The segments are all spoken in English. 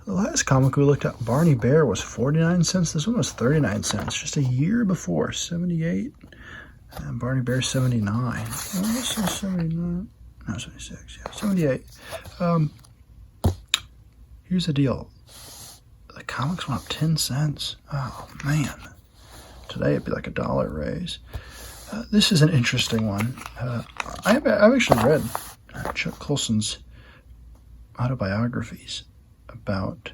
The last comic we looked at, Barney Bear, was 49 cents. This one was 39 cents, just a year before, 78. And Barney Bear, 79. Oh, this is 79. No, 76, yeah, 78. Here's the deal. The comics went up 10 cents. Oh, man. Today it'd be like $1 raise. This is an interesting one. I've actually read Chuck Colson's autobiographies about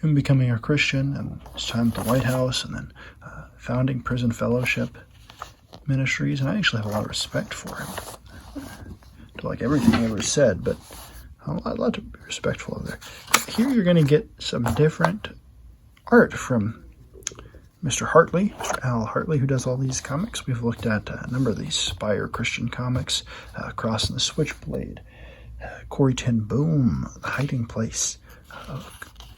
him becoming a Christian and his time at the White House and then founding prison fellowship ministries. And I actually have a lot of respect for him. To like everything he ever said, but I'd like to be respectful of there. Here you're going to get some different art from Mr. Hartley, Mr. Al Hartley, who does all these comics. We've looked at a number of these Spire Christian Comics, Crossing the Switchblade, Corey Ten Boom, The Hiding Place,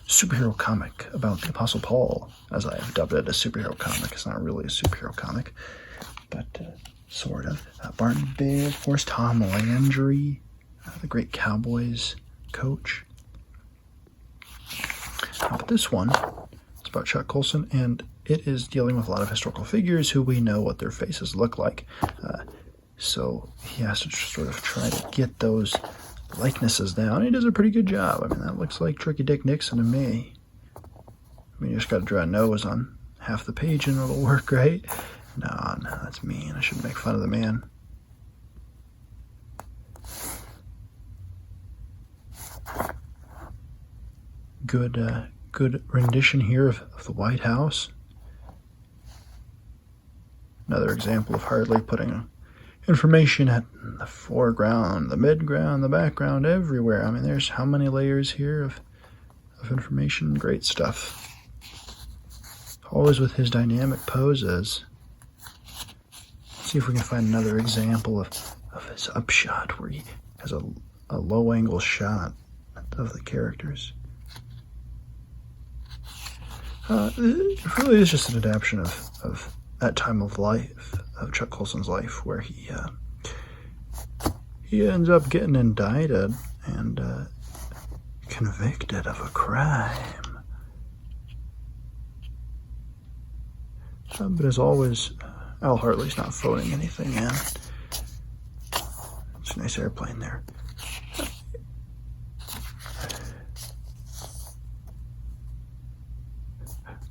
superhero comic about the Apostle Paul, as I have dubbed it, a superhero comic. It's not really a superhero comic, but sort of. Barney Bear, of course, Tom Landry, the great Cowboys coach. But this one, it's about Chuck Colson, and it is dealing with a lot of historical figures who we know what their faces look like. So he has to sort of try to get those likenesses down. He does a pretty good job. I mean, that looks like Tricky Dick Nixon to me. I mean, you just got to draw a nose on half the page and it'll work, right? No, that's mean. I shouldn't make fun of the man. Good rendition here of the White House. Another example of Hartley putting information at the foreground, the midground, the background, everywhere. I mean, there's how many layers here of information? Great stuff. Always with his dynamic poses. Let's see if we can find another example of his upshot where he has a low angle shot of the characters. It really is just an adaptation of that time of life, of Chuck Colson's life, where he ends up getting indicted and convicted of a crime. But as always, Al Hartley's not phoning anything in. It's a nice airplane there.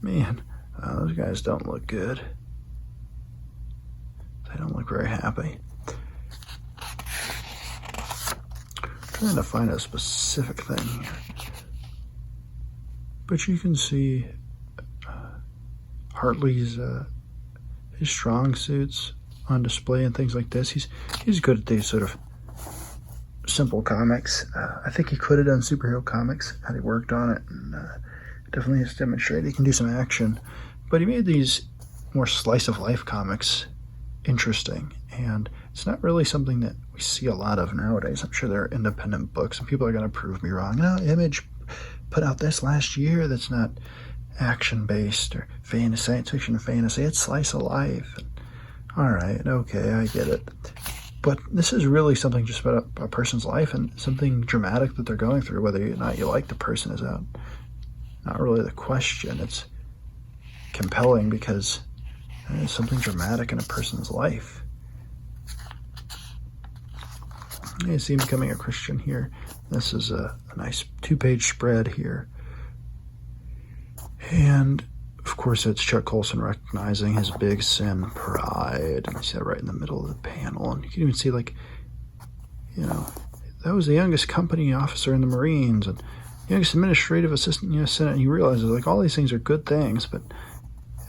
Man, those guys don't look good. They don't look very happy. Trying to find a specific thing here. But you can see Hartley's his strong suits on display and things like this. He's good at these sort of simple comics. I think he could have done superhero comics had he worked on it, and definitely has demonstrated he can do some action. But he made these more slice of life comics interesting, and it's not really something that we see a lot of nowadays. I'm sure there are independent books, and people are going to prove me wrong. No, Image put out this last year that's not action-based or fantasy, science fiction fantasy. It's slice of life. All right, okay, I get it. But this is really something just about a person's life and something dramatic that they're going through. Whether or not you like the person is not really the question. It's compelling because there's something dramatic in a person's life. You see him becoming a Christian here. This is a nice 2-page spread here. And, of course, it's Chuck Colson recognizing his big sin, pride. And you see that right in the middle of the panel. And you can even see, like, you know, that was the youngest company officer in the Marines and youngest administrative assistant in the U.S. Senate. And he realizes, like, all these things are good things, but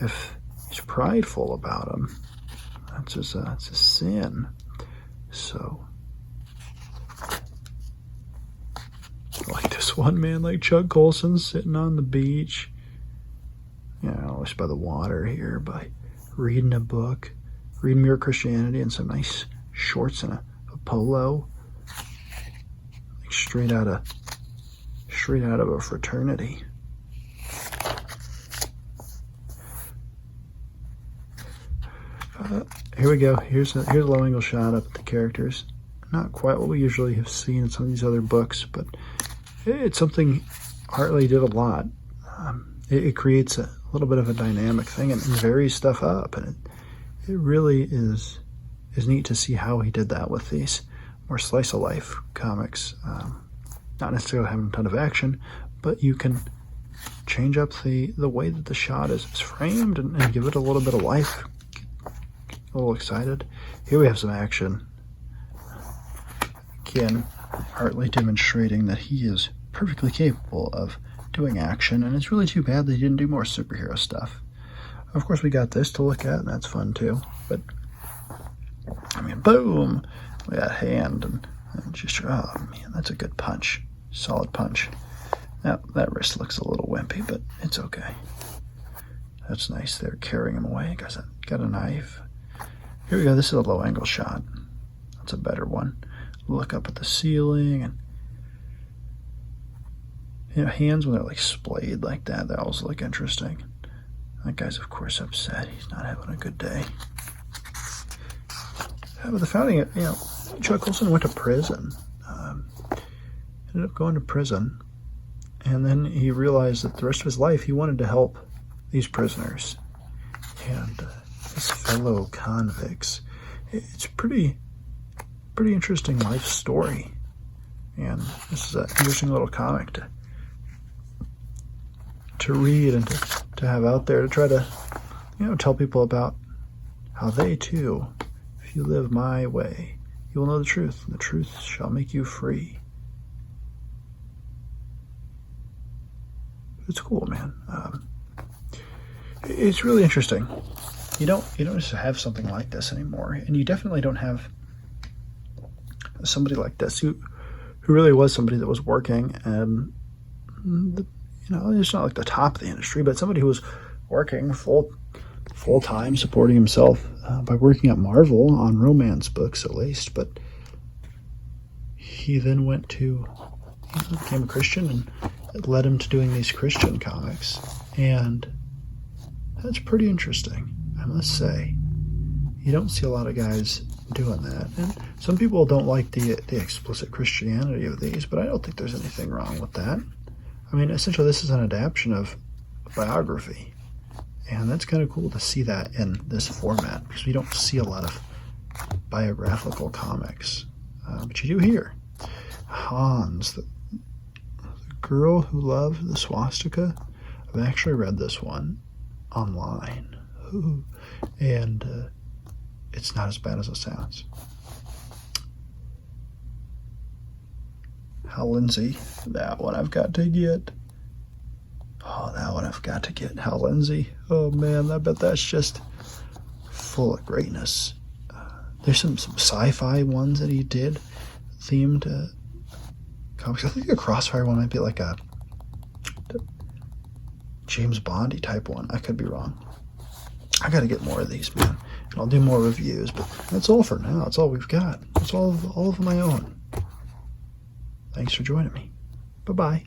if he's prideful about them, that's a sin. So, like this one man, like Chuck Colson, sitting on the beach, you know, just by the water here, by reading a book, reading Mere Christianity and some nice shorts and a polo, like straight out of a fraternity. Here we go. Here's a low angle shot up at the characters. Not quite what we usually have seen in some of these other books, but it's something Hartley did a lot. It creates a little bit of a dynamic thing and varies stuff up, and it really is neat to see how he did that with these more slice of life comics. Not necessarily having a ton of action, but you can change up the way that the shot is framed and give it a little bit of life. Get a little excited. Here we have some action. Again, Hartley demonstrating that he is perfectly capable of doing action, and it's really too bad that he didn't do more superhero stuff. Of course, we got this to look at, and that's fun too. But I mean, boom, with that hand and just, oh man, that's a good punch, solid punch. Now that wrist looks a little wimpy, but it's okay. That's nice. They're carrying him away. Got a knife. Here we go. This is a low angle shot. That's a better one. Look up at the ceiling, and hands when they're like splayed like that, they always look interesting. That guy's of course upset. He's not having a good day. But the founding, Chuck Colson went to prison. Ended up going to prison, and then he realized that the rest of his life he wanted to help these prisoners and his fellow convicts. It's pretty interesting life story, and this is an interesting little comic to read and to have out there to try to tell people about how they too, if you live my way, you will know the truth, and the truth shall make you free. It's cool, man. It's really interesting. You don't just have something like this anymore, and you definitely don't have somebody like this who really was somebody that was working, and it's not like the top of the industry, but somebody who was working full time, supporting himself by working at Marvel on romance books at least. But he then went to became a Christian, and it led him to doing these Christian comics, and that's pretty interesting, I must say. You don't see a lot of guys doing that, and some people don't like the explicit Christianity of these, but I don't think there's anything wrong with that. I mean, essentially this is an adaptation of a biography, and that's kind of cool to see that in this format, because we don't see a lot of biographical comics, but you do here. Hans, the Girl Who Loved the Swastika. I've actually read this one online. Ooh. And it's not as bad as it sounds. Hal Lindsey, that one I've got to get. Oh, that one I've got to get. Hal Lindsey. Oh man, I bet that's just full of greatness. There's some sci-fi ones that he did, themed comics. I think the Crossfire one might be like a James Bondy type one. I could be wrong. I got to get more of these, man. And I'll do more reviews, but that's all for now. That's all we've got. That's all of my own. Thanks for joining me. Bye-bye.